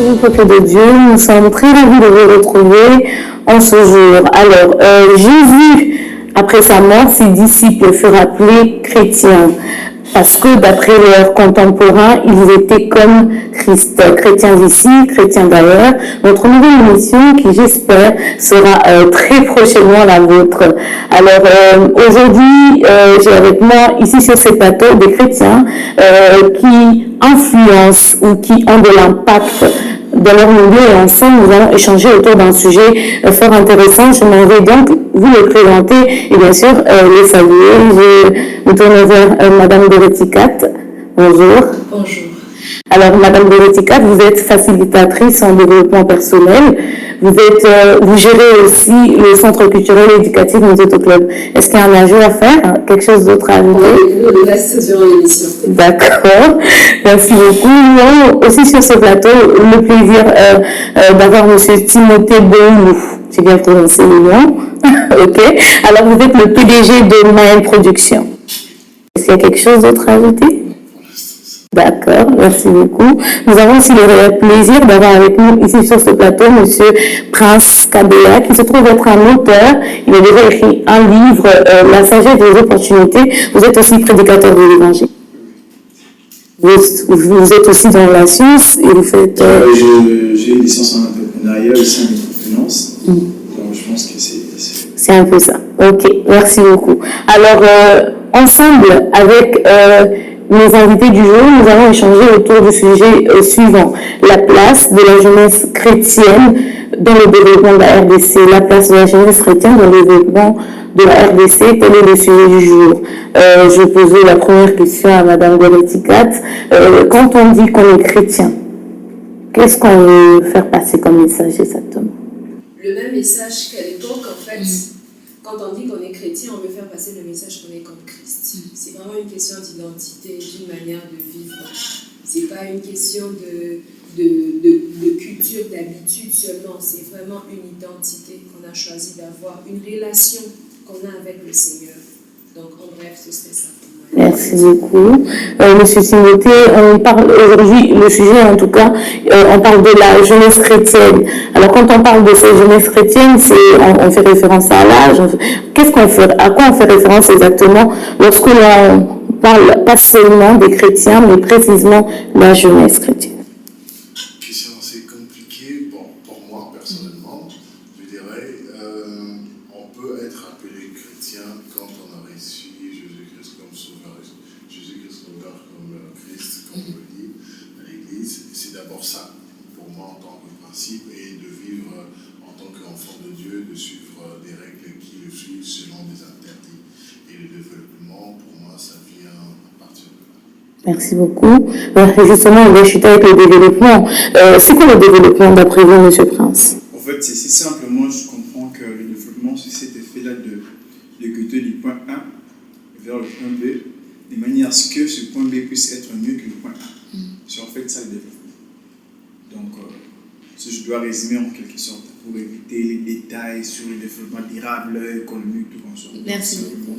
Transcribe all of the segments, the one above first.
Bonjour, peuple de Dieu, nous sommes très ravis de vous retrouver en ce jour. Alors, Jésus, après sa mort, ses disciples furent appelés chrétiens parce que d'après leurs contemporains, ils étaient comme Christ, chrétiens ici, chrétiens d'ailleurs. Notre nouvelle émission, qui j'espère sera très prochainement la vôtre. Alors, aujourd'hui, j'ai avec moi ici sur ce plateau des chrétiens qui influencent ou qui ont de l'impact dans leur milieu, et ensemble nous allons échanger autour d'un sujet fort intéressant. Je m'en vais donc vous le présenter et bien sûr les saluer. Je me tourne vers Madame Beretti-Cat. Bonjour. Bonjour. Alors Madame Beretti-Cat, vous êtes facilitatrice en développement personnel. Vous gérez aussi le centre culturel et éducatif Mozoto Club. Est-ce qu'il y a un ajout à faire? Quelque chose d'autre à ajouter? On reste sur l'émission. D'accord. Merci beaucoup. Nous avons aussi sur ce plateau le plaisir d'avoir Monsieur Timothée Boulou. J'ai bien prononcé le nom. Ok. Alors vous êtes le PDG de Maël Production. Est-ce qu'il y a quelque chose d'autre à ajouter? D'accord, merci beaucoup. Nous avons aussi le réel plaisir d'avoir avec nous ici sur ce plateau Monsieur Prince Kabea, qui se trouve être un auteur. Il a déjà écrit un livre, La sagesse des opportunités. Vous êtes aussi prédicateur de l'évangile. Vous êtes aussi dans la science et vous faites... J'ai une licence en entrepreneuriat et aussi en microfinance. Donc je pense que c'est un peu ça. Ok, merci beaucoup. Alors, ensemble avec... nos invités du jour, nous allons échanger autour du sujet suivant: la place de la jeunesse chrétienne dans le développement de la RDC. La place de la jeunesse chrétienne dans le développement de la RDC, tel est le sujet du jour. Je posais la première question à Madame Beretti-Cat. Quand on dit qu'on est chrétien, qu'est-ce qu'on veut faire passer comme message exactement? Le même message qu'à l'époque, en fait. Quand on dit qu'on est chrétien, on veut faire passer le message qu'on est comme Christ. C'est vraiment une question d'identité, d'une manière de vivre. C'est pas une question de culture, d'habitude seulement. C'est vraiment une identité qu'on a choisi d'avoir, une relation qu'on a avec le Seigneur. Donc, en bref, ce serait ça pour moi. Merci beaucoup. Monsieur Timothée, on parle aujourd'hui, le sujet en tout cas, on parle de la jeunesse chrétienne. Alors quand on parle de cette jeunesse chrétienne, on fait référence à l'âge. À quoi on fait référence exactement lorsque l'on parle pas seulement des chrétiens, mais précisément la jeunesse chrétienne? C'est compliqué. Bon, pour moi personnellement, je dirais, on peut être appelé chrétien quand on a reçu Jésus-Christ comme sauveur, Jésus-Christ sauveur comme Christ, comme on le dit à l'Église. C'est d'abord ça, pour moi, en tant que principe, et de vivre en tant qu'enfant de Dieu, de suivre des règles qui le suivent selon des interdits. Et le développement, pour moi, ça vient à partir de là. Merci beaucoup. Justement, on va chuter avec le développement. C'est quoi le développement d'après vous, Monsieur Prince? En fait, c'est simplement, je comprends que le développement, c'est cet effet-là de quitter du point A vers le point B, de manière à ce que ce point B puisse être mieux que le point A. C'est en fait ça le développement. Donc, si je dois résumer en quelque sorte, pour éviter les détails sur le développement durable, économique, tout comme ça. Merci beaucoup.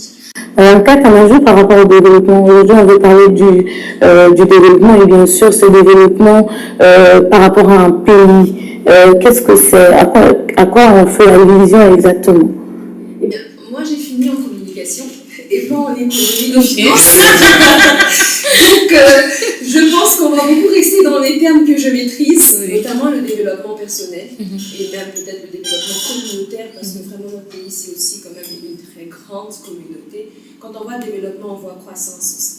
Alors, Kat, un ajout par rapport au développement. Aujourd'hui, on veut parler du développement et bien sûr, ce développement par rapport à un pays. Qu'est-ce que c'est? À quoi on fait allusion exactement? Eh bien, moi j'ai fini en communication et pas en économie de finance. Donc, je pense qu'on va beaucoup rester dans les termes que je maîtrise, notamment le développement personnel et même peut-être le développement communautaire, parce que vraiment notre pays c'est aussi quand même une très grande communauté. Quand on voit développement, on voit croissance aussi.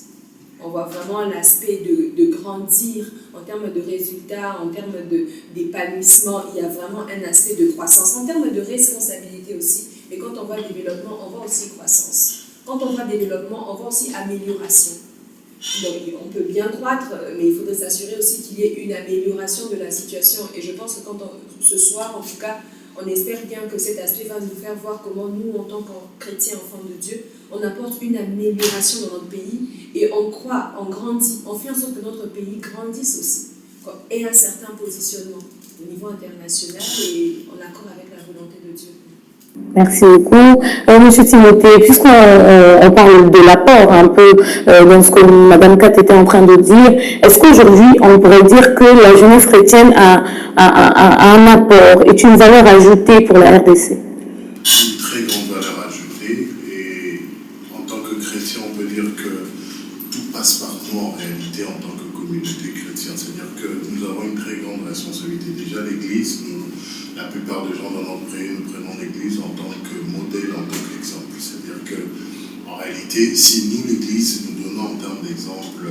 On voit vraiment l'aspect de grandir en termes de résultats, en termes d'épanouissement. Il y a vraiment un aspect de croissance, en termes de responsabilité aussi. Mais quand on voit développement, on voit aussi croissance. Quand on voit développement, on voit aussi amélioration. Donc on peut bien croître, mais il faudrait s'assurer aussi qu'il y ait une amélioration de la situation. Et je pense que ce soir, en tout cas, on espère bien que cet aspect va nous faire voir comment nous, en tant que chrétiens, enfants de Dieu, on apporte une amélioration dans notre pays et on croit, on grandit, on fait en sorte que notre pays grandisse aussi, ait un certain positionnement au niveau international et en accord avec la volonté de Dieu. Merci beaucoup. Monsieur Timothée, puisqu'on on parle de l'apport un peu dans ce que Madame Kat était en train de dire, est-ce qu'aujourd'hui on pourrait dire que la jeunesse chrétienne a un apport, est une valeur ajoutée pour la RDC? Une très grande valeur ajoutée, et en tant que chrétien, on peut dire que tout passe par nous en réalité en tant que communauté chrétienne. C'est-à-dire que nous avons une très grande responsabilité. Déjà, l'Église, la plupart des gens dans notre pays, nous prenons l'Église en tant que modèle, en tant qu'exemple. C'est-à-dire que, en réalité, si nous, l'Église, nous donnons en termes d'exemple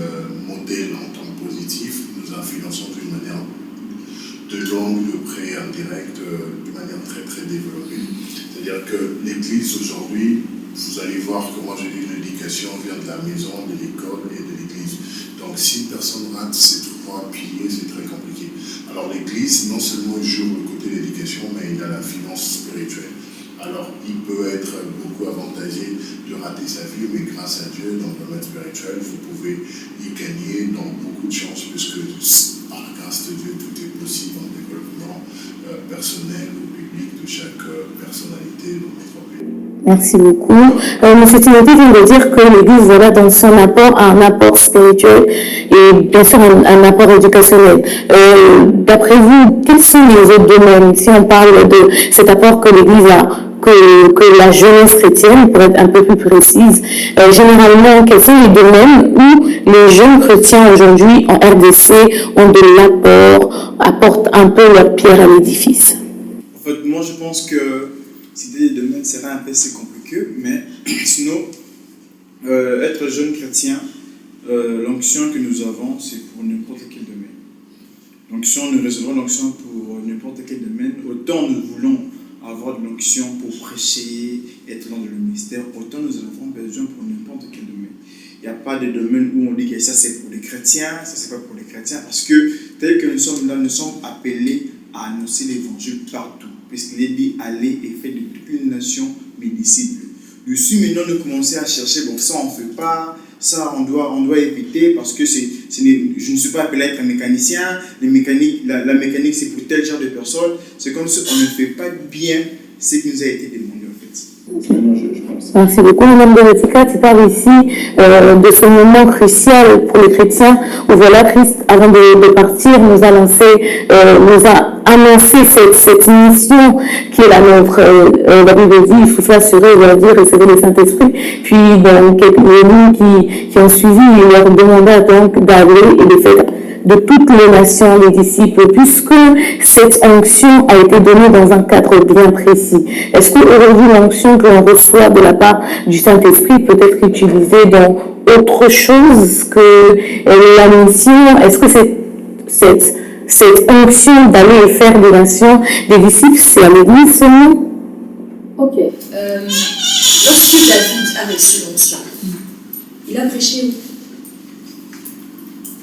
modèle, en termes positifs, nous influençons d'une manière de longue, de près, indirect, d'une manière très très développée. C'est-à-dire que l'Église aujourd'hui, vous allez voir comment je dis, l'éducation vient de la maison, de l'école et de l'Église. Donc si une personne rate ces trois piliers, c'est très compliqué. Alors l'Église, non seulement il joue le côté de l'éducation, mais il a la finance spirituelle. Alors il peut être beaucoup avantagé de rater sa vie, mais grâce à Dieu, dans le domaine spirituel, vous pouvez y gagner dans beaucoup de chances, puisque par grâce de Dieu, tout est possible dans le développement personnel ou public de chaque personnalité dans notre pays. Merci beaucoup. Monsieur Timothée vient de dire que l'Église, voilà, dans son apport, a un apport spirituel et bien sûr un apport éducationnel. D'après vous, quels sont les autres domaines, si on parle de cet apport que l'Église a, que la jeunesse chrétienne, pour être un peu plus précise, généralement, quels sont les domaines où les jeunes chrétiens aujourd'hui en RDC ont de l'apport, apportent un peu leur pierre à l'édifice? En fait, moi je pense que citer les domaines serait un peu assez compliqué, mais sinon, être jeune chrétien, l'onction que nous avons, c'est pour n'importe quel domaine. L'onction, nous recevons l'onction pour n'importe quel domaine. Autant nous voulons avoir de l'onction pour prêcher, être dans le ministère, autant nous avons besoin pour n'importe quel domaine. Il n'y a pas de domaine où on dit que ça c'est pour les chrétiens, ça c'est pas pour les chrétiens, parce que tel que nous sommes là, nous sommes appelés à annoncer l'évangile partout, puisqu'il est dit aller et faire de toutes les nations mes disciples. Dessus maintenant nous commençons à chercher, bon ça on ne fait pas, ça on doit éviter parce que je ne suis pas appelé à être un mécanicien, la mécanique c'est pour tel genre de personnes, c'est comme si on ne fait pas bien ce qui nous a été demandé en fait. Merci beaucoup, Mme Dorothea. Tu parles ici de ce moment crucial pour les chrétiens où voilà, Christ, avant de partir, nous a annoncé cette mission qui est la nôtre. La Bible dit, il faut s'assurer, il va dire, recevoir le Saint-Esprit. Puis, dans quelques minutes qui ont suivi, il leur demanda donc d'aller et de faire de toutes les nations les disciples, puisque cette onction a été donnée dans un cadre bien précis. Est-ce qu'aujourd'hui, l'onction que l'on reçoit de la part du Saint-Esprit peut être utilisée dans autre chose que la mission? Est-ce que cette onction d'aller faire des nations, des disciples, c'est à l'Église seulement? Ok. Lorsque David a reçu l'onction, il a prêché.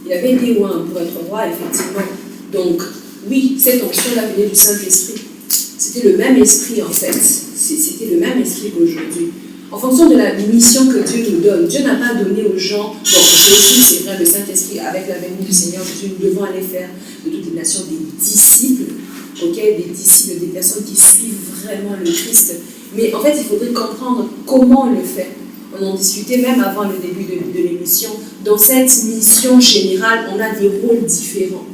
Il avait été loin pour être roi, effectivement. Donc, oui, cette onction-là venait du Saint-Esprit. C'était le même esprit, en fait. C'était le même esprit qu'aujourd'hui. En fonction de la mission que Dieu nous donne, Dieu n'a pas donné aux gens, donc Jésus, c'est vrai, le Saint-Esprit, avec la venue du Seigneur Jésus, nous devons aller faire de toutes les nations des disciples, ok, des disciples, des personnes qui suivent vraiment le Christ. Mais en fait, il faudrait comprendre comment on le fait. On en discutait même avant le début de l'émission. Dans cette mission générale, on a des rôles différents.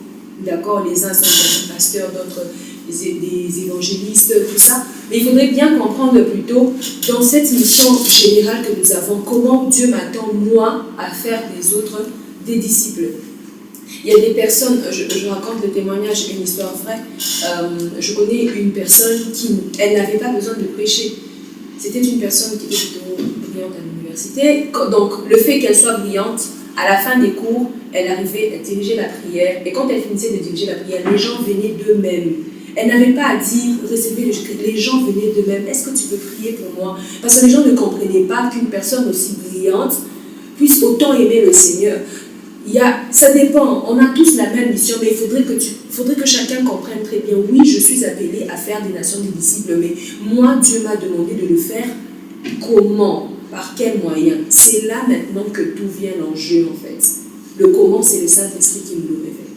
D'accord? Les uns sont des pasteurs, d'autres des évangélistes, tout ça. Mais il faudrait bien comprendre plutôt, dans cette mission générale que nous avons, comment Dieu m'attend, moi, à faire des autres des disciples. Il y a des personnes, je raconte le témoignage, une histoire vraie. Je connais une personne elle n'avait pas besoin de prêcher. C'était une personne qui était plutôt brillante à l'université. Donc, le fait qu'elle soit brillante, à la fin des cours, elle arrivait à diriger la prière. Et quand elle finissait de diriger la prière, les gens venaient d'eux-mêmes. Elle n'avait pas à dire, recevez les gens venaient d'eux-mêmes. Est-ce que tu peux prier pour moi? Parce que les gens ne comprenaient pas qu'une personne aussi brillante puisse autant aimer le Seigneur. Ça dépend, on a tous la même mission, mais il faudrait que chacun comprenne très bien, oui, je suis appelé à faire des nations des disciples, mais moi, Dieu m'a demandé de le faire comment? Par quels moyens? C'est là maintenant que tout vient l'enjeu, en fait. Le comment, c'est le Saint-Esprit qui nous le révèle.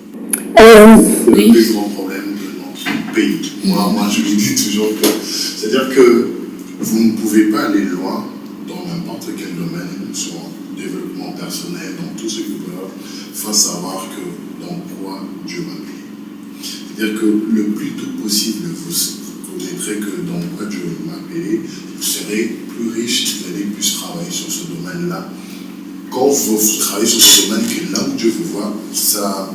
C'est le plus grand problème de notre pays. Moi, je lui dis toujours que, c'est-à-dire que vous ne pouvez pas aller loin dans n'importe quel domaine, soit en développement personnel, dans tout ce que vous voulez, il faut savoir que dans quoi Dieu m'a mis. C'est-à-dire que le plus tôt possible, vous connaîtrez que dans quoi Dieu m'a appelé, vous serez plus riche, vous allez plus travailler sur ce domaine-là. Quand vous travaillez sur ce domaine, que là où Dieu vous voit, ça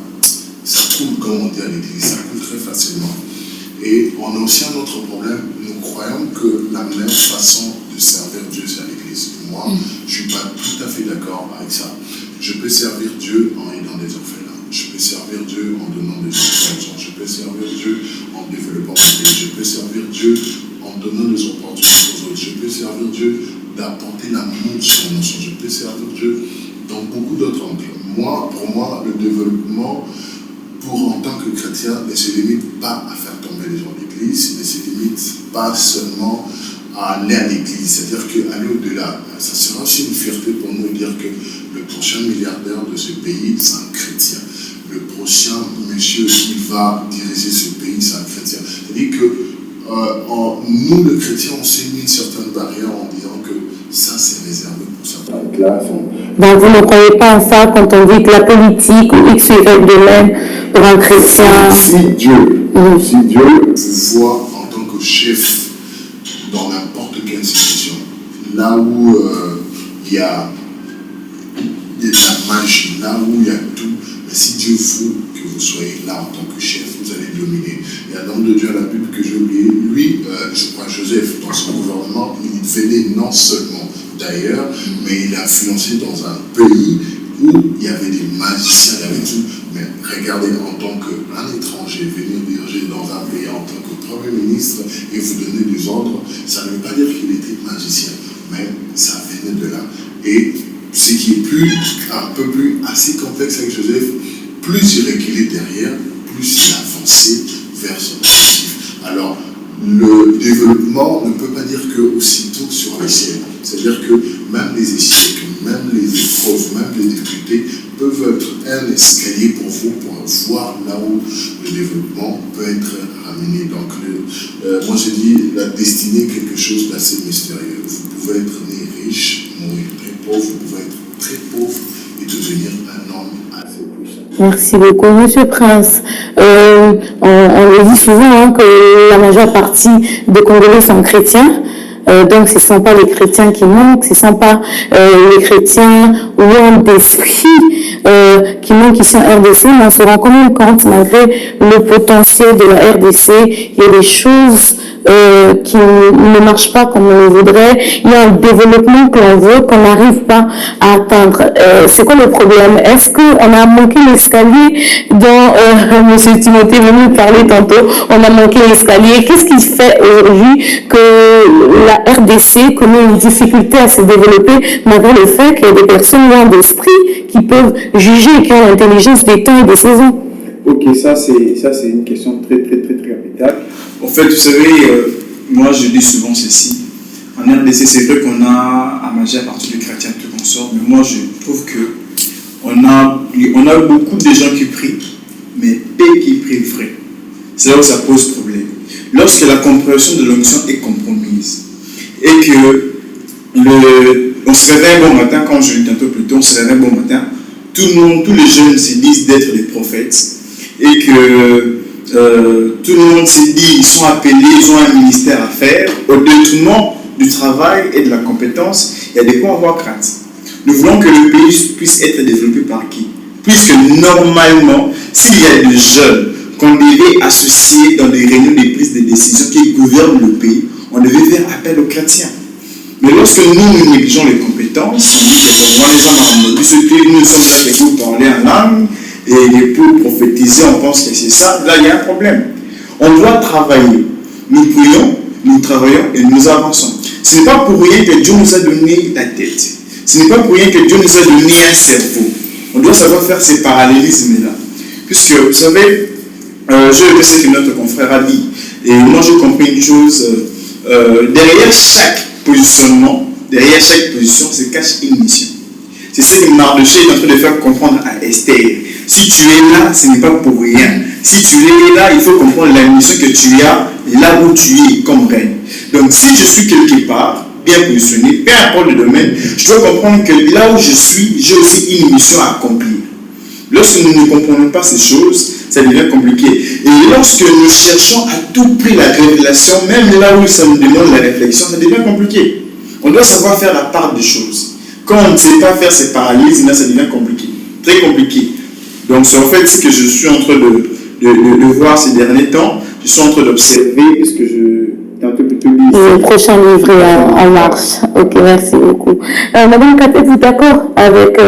coule, comme on dit à l'église, ça coule très facilement. Et on a aussi un autre problème, nous croyons que la meilleure façon de servir Dieu, c'est à l'église. Moi, je ne suis pas tout à fait d'accord avec ça. Je peux servir Dieu en aidant des orphelins. Je peux servir Dieu en donnant des opportunités. Je peux servir Dieu en développant mon pays. Je peux servir Dieu en donnant des opportunités aux autres. Je peux servir Dieu d'apporter l'amour sur nos nation. Je peux servir Dieu dans beaucoup d'autres angles. Pour moi, le développement, en tant que chrétien, ne se limite pas à faire tomber les gens de l'église, ne se limite pas seulement à aller à l'église. C'est-à-dire qu'aller au-delà, ça sera aussi une fierté pour nous de dire que le prochain milliardaire de ce pays, c'est un chrétien. Le prochain monsieur qui va diriger ce pays, c'est un chrétien. C'est-à-dire que nous, les chrétiens, on s'est mis une certaine barrière en disant que ça, c'est réservé pour certaines classes. Donc, vous ne croyez pas en ça quand on dit que la politique ou X ou Y domaine pour un chrétien. Si Dieu vous voit en tant que chef dans n'importe quelle institution, là où il y a de la magie, là où il y a tout, mais si Dieu veut que vous soyez là en tant que chef, vous allez dominer. Il y a l'homme de Dieu à la Bible que j'ai oublié, lui, je crois Joseph, dans son gouvernement, il venait non seulement d'ailleurs, mais il a influencé dans un pays où il y avait des magiciens, il y avait tout. Mais regardez, en tant qu'un étranger, venir diriger dans un pays en tant que Premier ministre et vous donner des ordres, ça ne veut pas dire qu'il était magicien, mais ça venait de là. Et ce qui est un peu plus assez complexe avec Joseph, plus il reculait derrière, plus il avançait vers son objectif. Alors, le développement ne peut pas dire qu'aussitôt sur les ciels. C'est-à-dire que même les échecs, même les épreuves, même les difficultés peuvent être un escalier pour vous, pour voir là où le développement peut être ramené. Donc, moi je dis, la destinée est quelque chose d'assez mystérieux. Vous pouvez être né riche, mourir très pauvre, vous pouvez être très pauvre et devenir un homme assez puissant. Merci beaucoup, Monsieur Prince. On le dit souvent que la majeure partie des Congolais sont chrétiens. Donc, ce ne sont pas les chrétiens qui manquent, ce ne sont pas les chrétiens ou l'homme d'esprit qui manquent, qui sont RDC, mais on se rend quand même compte, malgré le potentiel de la RDC, il y a des choses qui ne marchent pas comme on le voudrait. Il y a un développement que l'on veut, qu'on n'arrive pas à atteindre. C'est quoi le problème? Est-ce qu'on a manqué l'escalier dont M. Timothée est venu parler tantôt? On a manqué l'escalier. Qu'est-ce qui fait aujourd'hui que la RDC connaît une difficulté à se développer, malgré le fait qu'il y a des personnes loin d'esprit qui peuvent juger et qui ont l'intelligence des temps et des saisons? Ok, ça c'est une question très capitale. En fait, vous savez, moi je dis souvent ceci. En RDC, c'est vrai qu'on a à majeure partie de chrétiens tout consort, mais moi je trouve que on a beaucoup de gens qui prient, mais peu qui prient vrai. C'est là où ça pose problème. Lorsque la compréhension de l'onction est compromise et que on se réveille bon matin, quand je dis tantôt plus tôt, on se réveille bon matin, tous les jeunes se disent d'être des prophètes et que tout le monde se dit ils sont appelés, ils ont un ministère à faire, au détriment du travail et de la compétence, il y a des points à avoir crainte. Nous voulons que le pays puisse être développé par qui? Puisque normalement, s'il y a des jeunes qu'on devait associer dans des réunions de prise de décision qui gouvernent le pays, on devait faire appel aux chrétiens. Mais lorsque nous négligeons les compétences, moi les gens m'ont dit ce que nous sommes là et vous parler en langue, et pour prophétiser, on pense que c'est ça, là il y a un problème. On doit travailler. Nous prions, nous travaillons et nous avançons. Ce n'est pas pour rien que Dieu nous a donné la tête. Ce n'est pas pour rien que Dieu nous a donné un cerveau. On doit savoir faire ces parallélismes-là. Puisque, vous savez, je sais ce que notre confrère a dit. Et moi, j'ai compris une chose. Derrière chaque positionnement, derrière chaque position, se cache une mission. C'est ce que Mardochée est en train de faire comprendre à Esther. Si tu es là, ce n'est pas pour rien. Si tu es là, il faut comprendre la mission que tu as et là où tu es comme reine. Donc, si je suis quelque part, bien positionné, peu importe le domaine, je dois comprendre que là où je suis, j'ai aussi une mission à accomplir. Lorsque nous ne comprenons pas ces choses, ça devient compliqué. Et lorsque nous cherchons à tout prix la révélation, même là où ça nous demande la réflexion, ça devient compliqué. On doit savoir faire la part des choses. Quand on ne sait pas faire ces paralyses, là, ça devient compliqué. Très compliqué. Donc, c'est en fait ce que je suis en train de voir ces derniers temps. Je suis en train d'observer, parce que je un peu plus le prochain livre en marche. Ok, merci beaucoup. Madame Kat, êtes-vous d'accord avec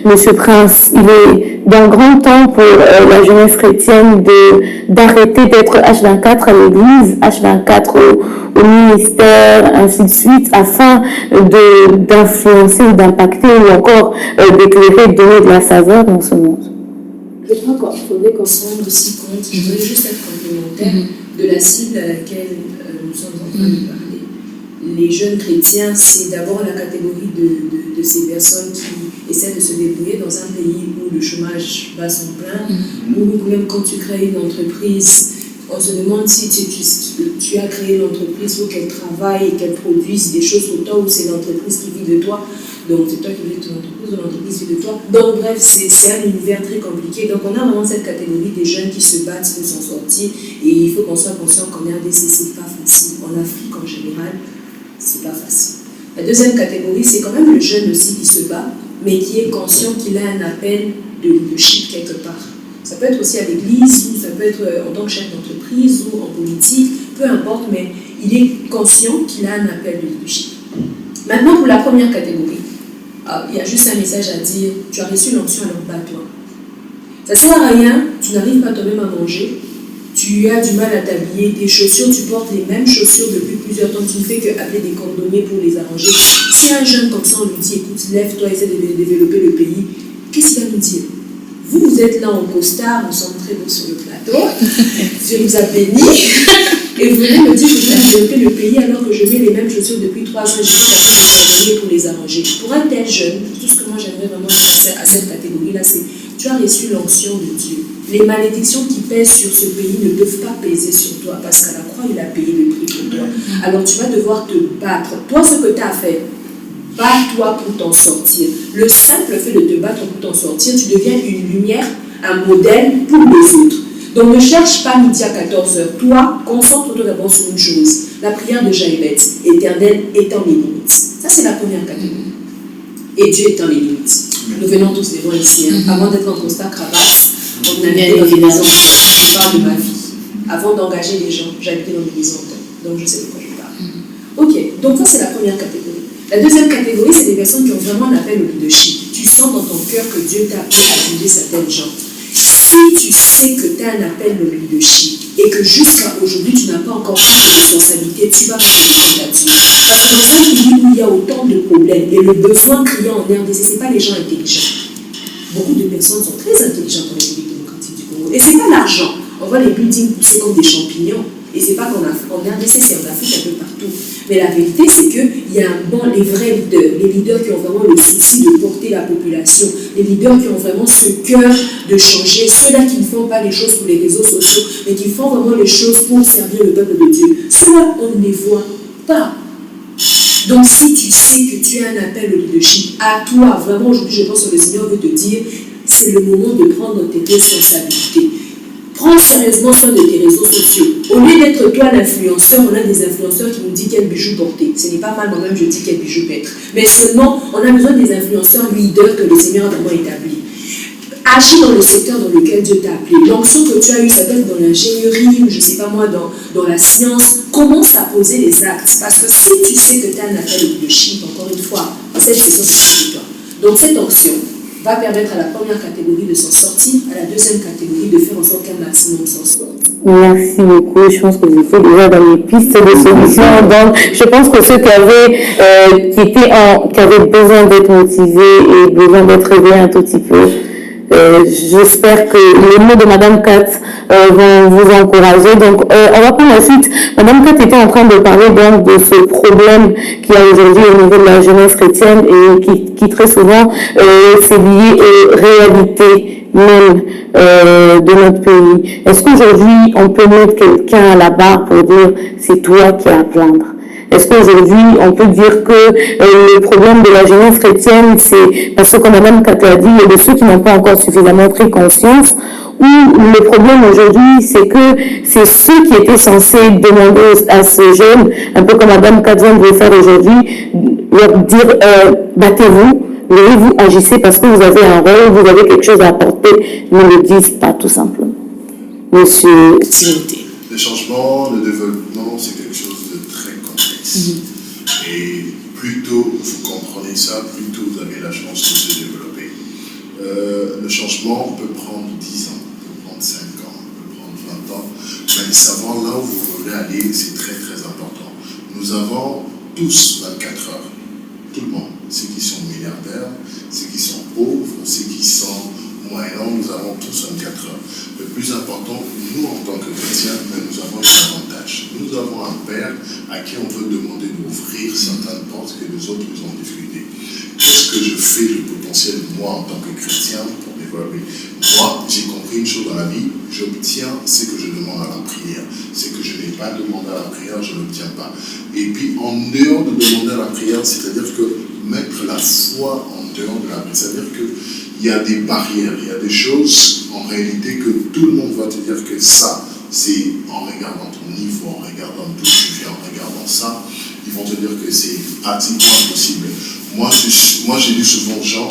Monsieur Prince? Il est d'un grand temps pour la jeunesse chrétienne d'arrêter d'être H24 à l'église, H24 au ministère, ainsi de suite, afin d'influencer ou d'impacter ou encore d'éclairer, de donner de la saveur dans ce monde. Je crois qu'il faudrait qu'on se rende aussi compte, je voudrais juste être complémentaire de la cible à laquelle nous sommes en train de parler. Les jeunes chrétiens, c'est d'abord la catégorie de ces personnes qui essaient de se débrouiller dans un pays où le chômage bat son plein, où même quand tu crées une entreprise, on se demande si tu as créé l'entreprise pour qu'elle travaille et qu'elle produise des choses pour toi, ou c'est l'entreprise qui vit de toi. Donc c'est toi qui vis de ton entreprise, ou l'entreprise vit de toi. Donc bref, c'est un univers très compliqué. Donc on a vraiment cette catégorie des jeunes qui se battent pour s'en sortir. Et il faut qu'on soit conscient qu'en RDC, c'est pas facile. En Afrique en général, c'est pas facile. La deuxième catégorie, c'est quand même le jeune aussi qui se bat, mais qui est conscient qu'il a un appel de leadership quelque part. Ça peut être aussi à l'église, ou ça peut être en tant que chef d'entreprise, ou en politique, peu importe, mais il est conscient qu'il a un appel de leadership. Maintenant, pour la première catégorie, il y a juste un message à dire, tu as reçu l'onction, alors bats-toi. Ça ne sert à rien, tu n'arrives pas toi-même à manger, tu as du mal à t'habiller, tes chaussures, tu portes les mêmes chaussures depuis plusieurs temps, tu ne fais qu'appeler des cordonniers pour les arranger. Si un jeune comme ça, on lui dit, écoute, lève-toi, essaie de développer le pays, qu'est-ce qu'il va nous dire? Vous êtes là en costard, nous sommes très beaux sur le plateau, Dieu nous a bénis, et vous venez me dire que vous avez développé le pays alors que je mets les mêmes chaussures depuis 3 ans et je suis pour les arranger. Pour un tel jeune, tout ce que moi j'aimerais vraiment dire à cette catégorie-là, c'est tu as reçu l'onction de Dieu. Les malédictions qui pèsent sur ce pays ne peuvent pas peser sur toi parce qu'à la croix, il a payé le prix pour toi. Alors tu vas devoir te battre. Toi, ce que tu as fait, bats-toi pour t'en sortir. Le simple fait de te battre pour t'en sortir, tu deviens une lumière, un modèle pour les autres. Donc ne cherche pas midi à 14h. Toi, concentre-toi d'abord sur une chose. La prière de Jaïbet, Éternel étant mes limites. Ça, c'est la première catégorie. Et Dieu étant les limites. Nous venons tous les voir ici. Avant d'être en costard cravate, on habitait dans des maisons. Je parle de ma vie. Avant d'engager les gens, j'habitais dans des maisons. Donc je sais de quoi je parle. Ok, donc ça, c'est la première catégorie. La deuxième catégorie, c'est des personnes qui ont vraiment un appel au leadership. Tu sens dans ton cœur que Dieu t'a appelé à diriger certaines gens. Si tu sais que tu as un appel au leadership et que jusqu'à aujourd'hui, tu n'as pas encore pris de responsabilité, tu vas prendre là-dessus. Parce que dans un pays où il y a autant de problèmes et le besoin criant en RDC, ce n'est pas les gens intelligents. Beaucoup de personnes sont très intelligentes en République démocratique du Congo. Et ce n'est pas l'argent. On voit les buildings pousser comme des champignons. Et ce n'est pas qu'en RDC, c'est en Afrique un peu partout. Mais la vérité, c'est qu'il y a les vrais leaders, les leaders qui ont vraiment le souci de porter la population, les leaders qui ont vraiment ce cœur de changer, ceux-là qui ne font pas les choses pour les réseaux sociaux, mais qui font vraiment les choses pour servir le peuple de Dieu. Ceux-là, on ne les voit pas. Donc, si tu sais que tu as un appel au leadership, à toi, vraiment, aujourd'hui, je pense que le Seigneur veut te dire, c'est le moment de prendre tes responsabilités. Prends sérieusement soin de tes réseaux sociaux. Au lieu d'être toi l'influenceur, on a des influenceurs qui nous disent quel bijou porter. Ce n'est pas mal, moi-même je dis quel bijou mettre. Mais seulement, on a besoin des influenceurs leaders que le Seigneur a vraiment établis. Agis dans le secteur dans lequel Dieu t'a appelé. L'onction que tu as eue, ça peut être dans l'ingénierie, ou je ne sais pas moi, dans la science. Commence à poser les actes. Parce que si tu sais que tu as un appel au leadership, encore une fois, cette question c'est pour toi. Donc cette onction va permettre à la première catégorie de s'en sortir, à la deuxième catégorie de faire en sorte qu'un maximum s'en sorte. Merci beaucoup. Je pense que vous étiez déjà dans les pistes de solution. Donc, je pense que ceux qui avaient besoin d'être motivés et besoin d'être réveillés un tout petit peu, j'espère que les mots de Madame Kat vont vous encourager. Donc, on va prendre la suite. Madame Kat était en train de parler donc de ce problème qu'il y a aujourd'hui au niveau de la jeunesse chrétienne et qui très souvent c'est lié aux réalités même de notre pays. Est-ce qu'aujourd'hui on peut mettre quelqu'un à la barre pour dire c'est toi qui as à plaindre? Est-ce qu'aujourd'hui, on peut dire que le problème de la jeunesse chrétienne, c'est parce que, comme Mme Kata a dit, il y a de ceux qui n'ont pas encore suffisamment pris conscience, ou le problème aujourd'hui, c'est que c'est ceux qui étaient censés demander à ces jeunes, un peu comme Mme Kata veut faire aujourd'hui, leur dire battez-vous, levez-vous, agissez parce que vous avez un rôle, vous avez quelque chose à apporter, ne le disent pas tout simplement. Monsieur Timothée. Le changement, le développement, c'est quelque chose de très complexe. Et plus tôt vous comprenez ça, plus tôt vous avez la chance de se développer. Le changement peut prendre 10 ans, peut prendre 5 ans, peut prendre 20 ans, mais savoir là où vous voulez aller, c'est très très important. Nous avons tous 24 heures, tout le monde, ceux qui sont milliardaires, ceux qui sont pauvres, ceux qui sont moyens, nous avons tous 24 heures. Le plus important, nous en tant que chrétiens, nous avons un avantage. Nous avons un Père à qui on peut demander d'ouvrir certaines portes que les autres ont diffusées. Qu'est-ce que je fais du potentiel, moi en tant que chrétien, pour développer? Moi, j'ai compris une chose dans la vie, j'obtiens ce que je demande à la prière. Ce que je n'ai pas demandé à la prière, je ne l'obtiens pas. Et puis, en dehors de demander à la prière, c'est-à-dire que mettre la foi en dehors de la prière, c'est-à-dire qu'il y a des barrières, il y a des choses en réalité que tout le monde va te dire que ça, c'est en regardant ton niveau, en regardant d'où tu viens, en regardant ça, ils vont te dire que c'est pratiquement impossible. Moi, j'ai dit souvent aux gens,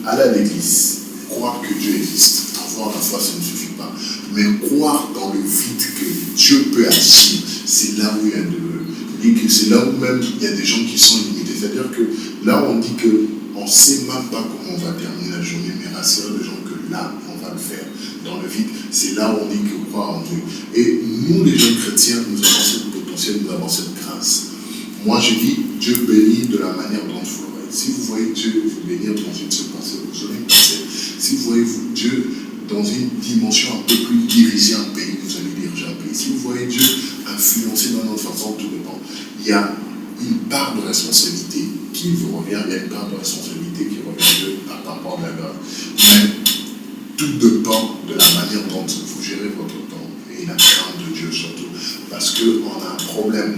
aller à l'église, croire que Dieu existe, avoir la foi, ça ne suffit pas. Mais croire dans le vide que Dieu peut agir, c'est là où il y a c'est là où même il y a des gens qui sont limités. C'est-à-dire que là, on dit qu'on ne sait même pas comment on va terminer la journée, mais rassurer les gens que là, on va le faire. Dans le vide, c'est là où on dit que croire en Dieu. Et nous, les jeunes chrétiens, nous avons ce potentiel, nous avons cette grâce. Moi, je dis, Dieu bénit de la manière dont vous le voyez. Si vous voyez Dieu vous bénir dans une seule parcelle, vous aurez une parcelle. Si vous voyez Dieu dans une dimension un peu plus diriger un pays, vous allez diriger un pays. Si vous voyez Dieu influencer dans notre façon, tout dépend. Il y a une part de responsabilité qui vous revient, il y a une part de responsabilité qui revient à rapport de la grâce. Mais tout dépend de la manière dont vous gérez votre temps et la crainte de Dieu surtout. Parce qu'on a un problème,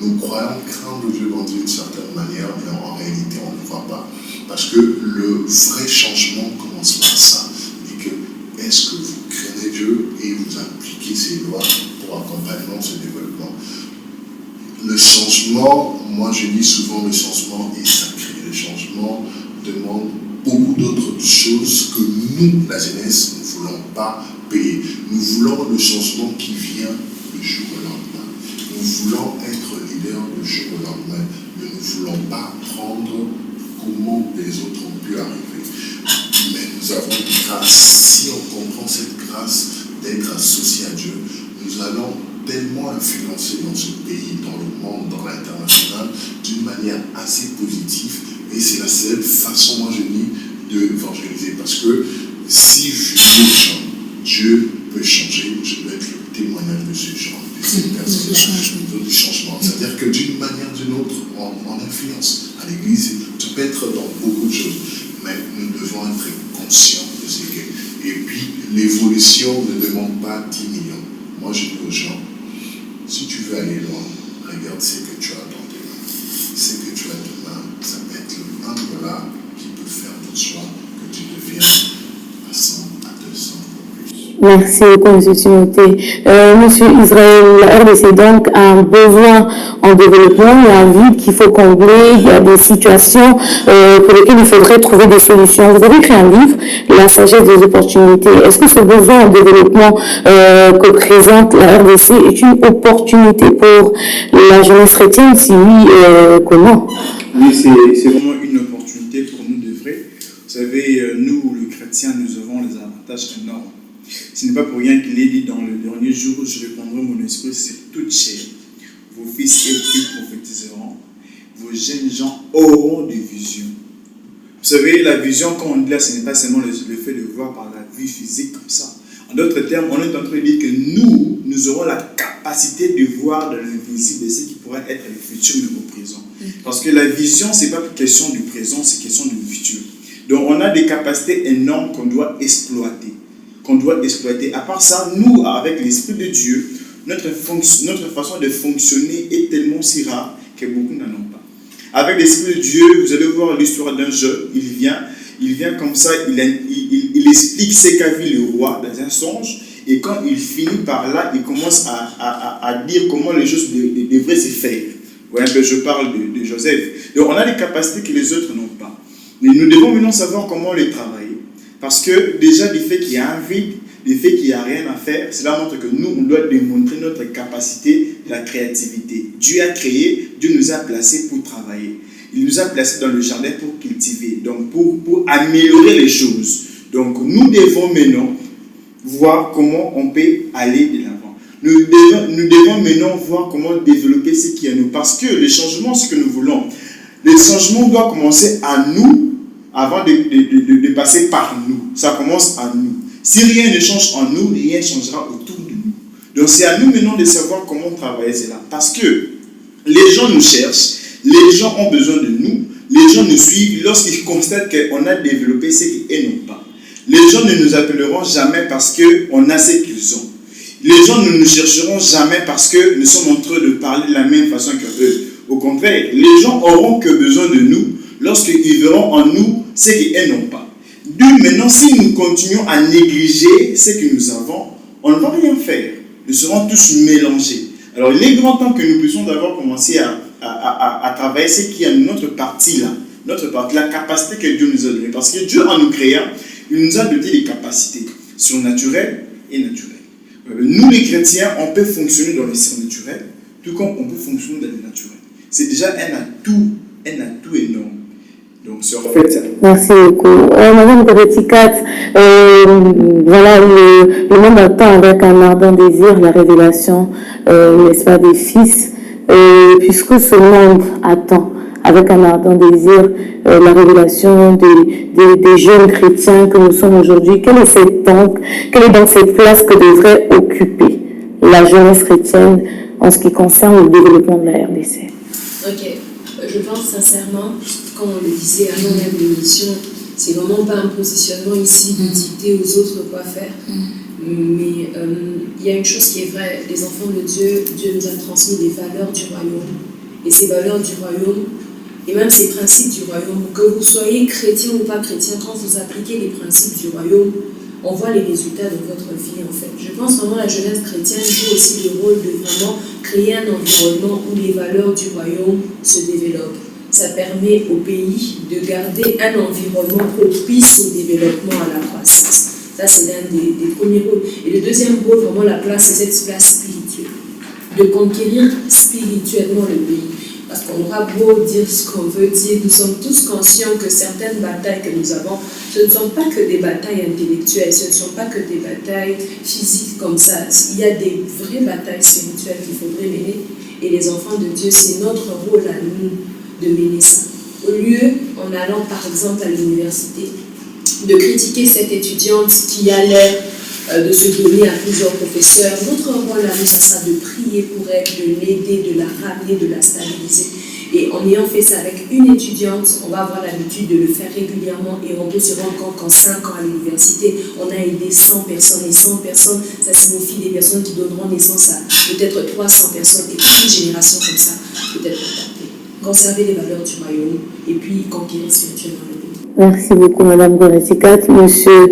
nous croyons craindre Dieu dans une certaine manière, mais en réalité on ne croit pas. Parce que le vrai changement commence par ça. Et que est-ce que vous craignez Dieu et vous appliquez ses lois pour accompagner ce développement? Le changement, moi je dis souvent, le changement est sacré. Le changement demande beaucoup d'autres choses que nous, la jeunesse, ne voulons pas payer. Nous voulons le changement qui vient le jour au lendemain. Nous voulons être leader le jour au lendemain. Mais nous ne voulons pas prendre comment les autres ont pu arriver. Mais nous avons une grâce. Si on comprend cette grâce d'être associé à Dieu, nous allons tellement influencer dans ce pays, dans le monde, dans l'international, d'une manière assez positive. Et c'est la seule façon, moi je dis, d'évangéliser. Parce que si je dis aux gens, Dieu peut changer, je peux être le témoignage de ce genre, de ces personnes-là, du changement. C'est-à-dire que d'une manière ou d'une autre, on influence. À l'église, tu peux être dans beaucoup de choses, mais nous devons être conscients de ce qu'est. Et puis, l'évolution ne demande pas 10 millions. Moi, je dis aux gens, si tu veux aller loin, regarde ce que tu as dans tes mains. Ce que tu as demain, ça peut être le $1 qui peut faire de toi que tu deviennes à 100, à 200 ou plus. Merci beaucoup, M. Timothée. Monsieur Israël, la RDC donc a un besoin en développement, il y a un vide qu'il faut combler, il y a des situations pour lesquelles il faudrait trouver des solutions. Vous avez écrit un livre, La sagesse des opportunités. Est-ce que ce besoin en développement que présente la RDC est une opportunité pour la jeunesse chrétienne? Si oui, comment? Oui, c'est vraiment une opportunité pour nous de vrai. Vous savez, nous, les chrétiens, nous avons des avantages énormes. Ce n'est pas pour rien qu'il est dit dans le dernier jour, je répandrai mon esprit sur toute chair. Vos fils et filles prophétiseront, vos jeunes gens auront des visions. Vous savez, la vision, quand on dit là, ce n'est pas seulement le fait de voir par la vue physique comme ça. En d'autres termes, on est en train de dire que nous aurons la capacité de voir dans l'invisible ce qui pourrait être le futur de nos présents. Parce que la vision, ce n'est pas question du présent, c'est question du futur. Donc, on a des capacités énormes qu'on doit exploiter. À part ça, nous, avec l'Esprit de Dieu, notre façon de fonctionner est tellement si rare que beaucoup n'en ont pas. Avec l'Esprit de Dieu, vous allez voir l'histoire d'un jeune, il vient comme ça, il explique ce qu'a vu le roi dans un songe, et quand il finit par là, il commence à dire comment les choses devraient se faire. Ouais, je parle de Joseph. Donc on a des capacités que les autres n'ont pas. Mais nous devons maintenant savoir comment les travailler. Parce que déjà, du fait qu'il y a un vide, du fait qu'il n'y a rien à faire, cela montre que nous, on doit démontrer notre capacité de la créativité. Dieu a créé, Dieu nous a placés pour travailler. Il nous a placés dans le jardin pour cultiver, donc pour améliorer les choses. Donc nous devons maintenant voir comment on peut aller de l'avant. Nous devons maintenant voir comment développer ce qui est à nous. Parce que le changement, ce que nous voulons, le changement doit commencer à nous avant de passer par nous. Ça commence à nous. Si rien ne change en nous, rien ne changera autour de nous. Donc c'est à nous maintenant de savoir comment travailler cela. Parce que les gens nous cherchent, les gens ont besoin de nous, les gens nous suivent lorsqu'ils constatent qu'on a développé ce qu'ils n'ont pas. Les gens ne nous appelleront jamais parce qu'on a ce qu'ils ont. Les gens ne nous chercheront jamais parce que nous sommes en train de parler de la même façon qu'eux. Au contraire, les gens auront que besoin de nous lorsqu'ils verront en nous ce qu'ils n'ont pas. D'où maintenant, si nous continuons à négliger ce que nous avons, on ne va rien faire. Nous serons tous mélangés. Alors, il est grand temps que nous puissions d'abord commencer à travailler ce qui est à notre partie là. Notre partie, la capacité que Dieu nous a donnée. Parce que Dieu, en nous créant, il nous a doté des capacités surnaturelles et naturelles. Nous, les chrétiens, on peut fonctionner dans le surnaturel, tout comme on peut fonctionner dans le naturel. C'est déjà un atout énorme. Donc, c'est en fait. Merci beaucoup. Madame Goretti-Kat, voilà, le monde attend avec un ardent désir la révélation, n'est-ce pas, des fils, puisque ce monde attend avec un ardent désir la révélation des jeunes chrétiens que nous sommes aujourd'hui. Quelle est donc cette place que devrait occuper la jeunesse chrétienne en ce qui concerne le développement de la RDC? Ok, je pense sincèrement, comme on le disait avant même l'émission, c'est vraiment pas un positionnement ici de dicter aux autres quoi faire. Mais il y a une chose qui est vraie, les enfants de Dieu, Dieu nous a transmis des valeurs du royaume. Et ces valeurs du royaume, et même ces principes du royaume, que vous soyez chrétien ou pas chrétien, quand vous appliquez les principes du royaume, on voit les résultats de votre vie en fait. Je pense vraiment que la jeunesse chrétienne joue aussi le rôle de vraiment créer un environnement où les valeurs du royaume se développent. Ça permet au pays de garder un environnement propice au développement, à la croissance. Ça, c'est l'un des premiers rôles. Et le deuxième rôle, vraiment, la place, c'est cette place spirituelle. De conquérir spirituellement le pays. Parce qu'on aura beau dire ce qu'on veut dire, nous sommes tous conscients que certaines batailles que nous avons, ce ne sont pas que des batailles intellectuelles, ce ne sont pas que des batailles physiques comme ça. Il y a des vraies batailles spirituelles qu'il faudrait mener. Et les enfants de Dieu, c'est notre rôle à nous de mener ça. Au lieu, en allant par exemple à l'université, de critiquer cette étudiante qui a l'air de se donner à plusieurs professeurs, notre rôle à nous, ça sera de prier pour elle, de l'aider, de la ramener, de la stabiliser. Et en ayant fait ça avec une étudiante, on va avoir l'habitude de le faire régulièrement et on peut se rendre compte qu'en 5 ans à l'université, on a aidé 100 personnes. Et 100 personnes, ça signifie des personnes qui donneront naissance à peut-être 300 personnes et toute une génération comme ça, peut-être adaptée. Conserver les valeurs du royaume et puis conquérir spirituellement le pays. Merci beaucoup, Madame Goretti-Kat. Monsieur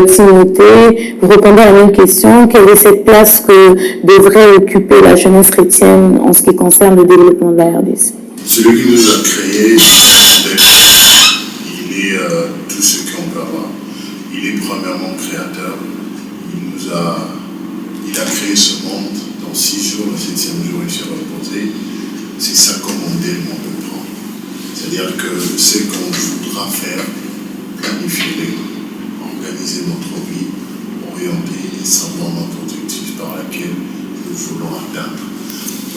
Timothée, vous répondez à la même question. Quelle est cette place que devrait occuper la jeunesse chrétienne en ce qui concerne le développement de la RDC? Celui qui nous a créé, il est tout ce qu'on peut avoir. Il est premièrement créateur. Il a créé ce monde dans 6 jours, le 7e jour, il s'est reposé. C'est ça comme modèle qu'on peut prendre. C'est-à-dire que ce qu'on voudra faire, planifier, organiser notre vie, orienter et savoir notre objectif par lequel nous voulons atteindre.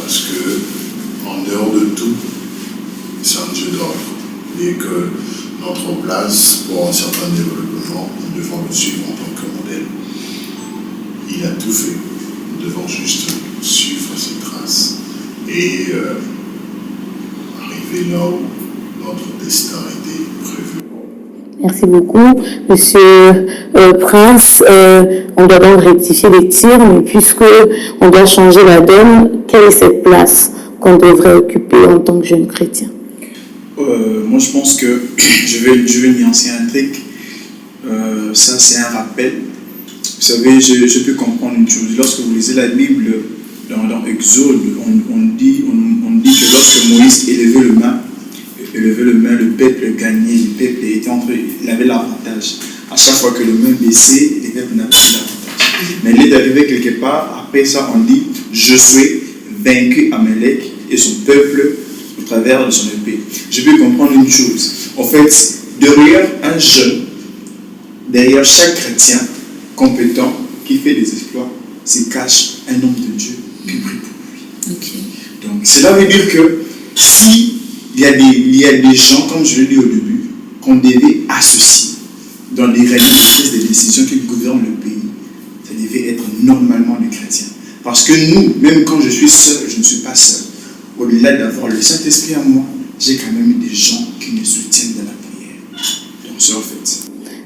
Parce que, en dehors de tout, c'est un jeu d'ordre. Et que notre place pour un certain développement, nous devons le suivre en tant que modèle. Il a tout fait. Nous devons juste suivre ses traces. Et arriver là où notre destin a été prévu. Merci beaucoup. Monsieur Prince, on doit donc rectifier les tirs, mais puisque on doit changer la donne, quelle est cette place qu'on devrait occuper en tant que jeune chrétien? Moi, je pense que je vais nuancer un truc. Ça, c'est un rappel. Vous savez, je peux comprendre une chose. Lorsque vous lisez la Bible, dans Exode, on dit que lorsque Moïse élevait le main, le peuple gagnait, le peuple il avait l'avantage. À chaque fois que le main baissait, le peuple n'avait pas l'avantage. Mais il est arrivé quelque part, après ça, on dit Josué vaincu Amalek et son peuple au travers de son épée. Je peux comprendre une chose. En fait, derrière un jeune, derrière chaque chrétien compétent qui fait des exploits, se cache un homme de Dieu qui prie pour lui. Okay. Donc, cela veut dire que si il y a des gens, comme je l'ai dit au début, qu'on devait associer dans les règles des décisions qui gouvernent le pays, ça devait être normalement les chrétiens. Parce que nous, même quand je suis seul, je ne suis pas seul. Au-delà d'avoir le Saint-Esprit en moi, j'ai quand même des gens qui me soutiennent dans la prière. Donc, c'est en fait.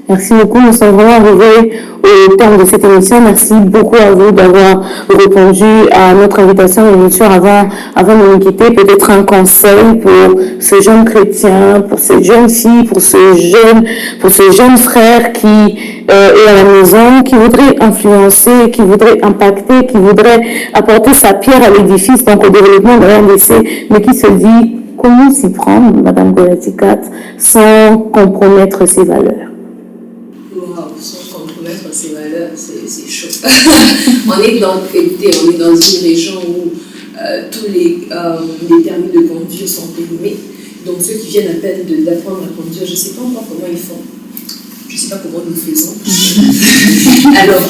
Merci beaucoup. Nous sommes vraiment arrivés au terme de cette émission. Merci beaucoup à vous d'avoir répondu à notre invitation. Et bien sûr, avant de nous quitter, peut-être un conseil pour ce jeune chrétien, pour cette jeune fille, pour ce jeune frère qui est à la maison, qui voudrait influencer, qui voudrait impacter, qui voudrait apporter sa pierre à l'édifice, donc au développement de l'RDC, mais qui se dit comment s'y prendre, Madame Golatikat, sans compromettre ses valeurs. Sans compromettre ses valeurs, c'est chaud. On est dans une région où tous les permis de conduire sont périmés. Donc ceux qui viennent à peine d'apprendre à conduire, je ne sais pas encore comment ils font. Je ne sais pas comment nous faisons. Alors,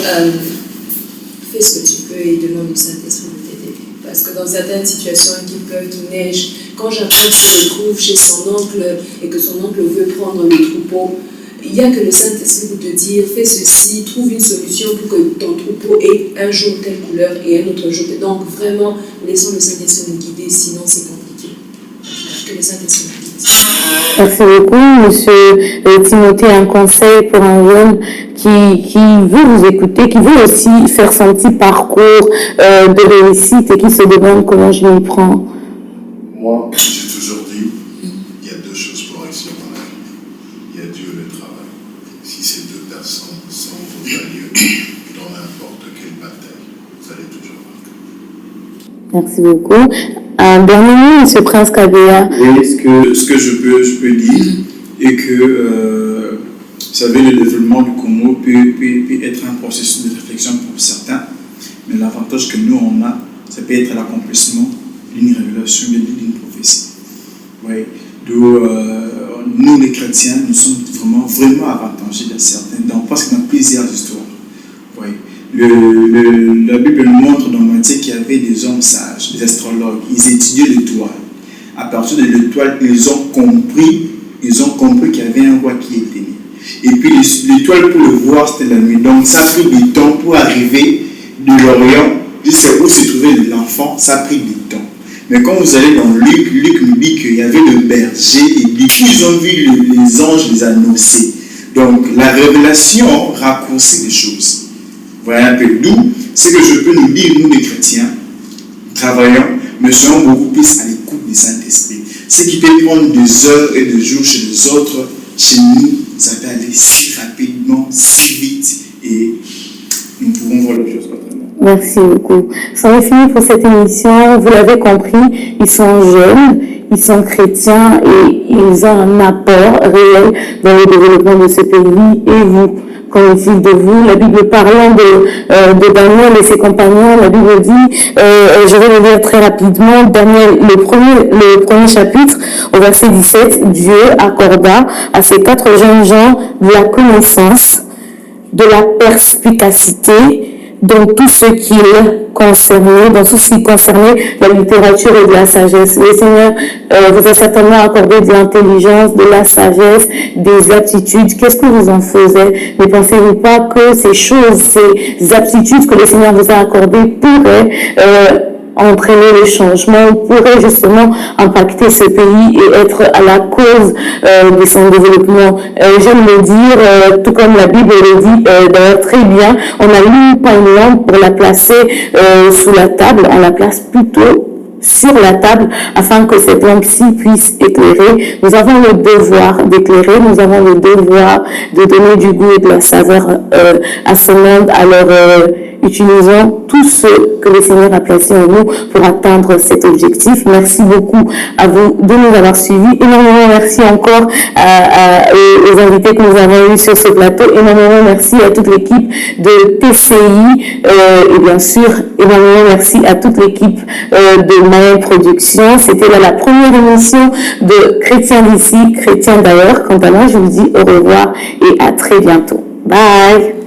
fais ce que tu peux et demande au Saint-Esprit de t'aider. Parce que dans certaines situations qui peuvent de neige, quand j'apprends qu'il se trouve chez son oncle et que son oncle veut prendre les troupeaux, il n'y a que le Saint-Esprit pour te dire, fais ceci, trouve une solution pour que ton troupeau ait un jour telle couleur et un autre jour. Donc vraiment, laissons le Saint-Esprit nous guider, sinon c'est compliqué. Que le Saint-Esprit nous guide. Merci beaucoup, Monsieur Timothée. Un conseil pour un jeune qui veut vous écouter, qui veut aussi faire son petit parcours de réussite et qui se demande comment je m'y prends. Moi, j'ai toujours dit, il y a deux choses pour réussir dans la vie. Il y a Dieu et le travail. Si ces deux personnes sont vos alliés dans n'importe quelle bataille, vous allez toujours vaincre. Merci beaucoup. Un dernier mot, M. Prince Kabea. Oui, ce que je peux dire est que, vous savez, le développement du Congo peut être un processus de réflexion pour certains, mais l'avantage que nous on a, ça peut être l'accomplissement d'une révélation, d'une prophétie. Oui. Donc, nous les chrétiens, nous sommes vraiment avantagés parce qu'on a plusieurs histoires. Oui. La Bible nous montre dans Matthieu qu'il y avait des hommes sages, des astrologues, ils étudiaient l'étoile. À partir de l'étoile, ils ont compris qu'il y avait un roi qui était né. Et puis l'étoile, pour le voir, c'était la nuit. Donc ça a pris du temps pour arriver de l'Orient jusqu'à où se trouvait l'enfant, ça a pris du temps. Mais quand vous allez dans Luc nous dit qu'il y avait le berger et puis ils ont vu les anges les annoncer. Donc la révélation raccourcit les choses. Voilà un peu d'où ce que je peux nous dire, nous les chrétiens, travaillons, mais soyons beaucoup plus à l'écoute du Saint-Esprit. Ce qui peut prendre des heures et des jours chez les autres, chez nous, ça peut aller si rapidement, si vite, et nous pouvons voir les choses autrement. Merci beaucoup. C'en est fini pour cette émission. Vous l'avez compris, ils sont jeunes, ils sont chrétiens et ils ont un apport réel dans le développement de ce pays. Et vous, qu'en est-il de vous? La Bible parlant de Daniel et ses compagnons, la Bible dit, je vais le lire très rapidement, Daniel, le premier chapitre, au verset 17, Dieu accorda à ces 4 jeunes gens de la connaissance, de la perspicacité, dans tout ce qui concernait la littérature et de la sagesse. Le Seigneur vous a certainement accordé de l'intelligence, de la sagesse, des aptitudes. Qu'est-ce que vous en faisiez? Ne pensez-vous pas que ces choses, ces aptitudes que le Seigneur vous a accordées pourraient entraîner le changement, pourrait justement impacter ce pays et être à la cause de son développement. J'aime le dire, tout comme la Bible le dit d'ailleurs très bien, on n'allume pas une lampe pour la placer sous la table, on la place plutôt sur la table afin que cette lampe-ci puisse éclairer. Nous avons le devoir d'éclairer, nous avons le devoir de donner du goût et de la saveur à ce monde. Alors, utilisons tout ce que le Seigneur a placé en nous pour atteindre cet objectif. Merci beaucoup à vous de nous avoir suivis. Énormément merci encore aux invités que nous avons eus sur ce plateau. Énormément merci à toute l'équipe de TCI et bien sûr, énormément merci à toute l'équipe de Maël Productions. C'était là la première émission de Chrétiens d'ici, Chrétiens d'ailleurs. Quant à moi, je vous dis au revoir et à très bientôt. Bye!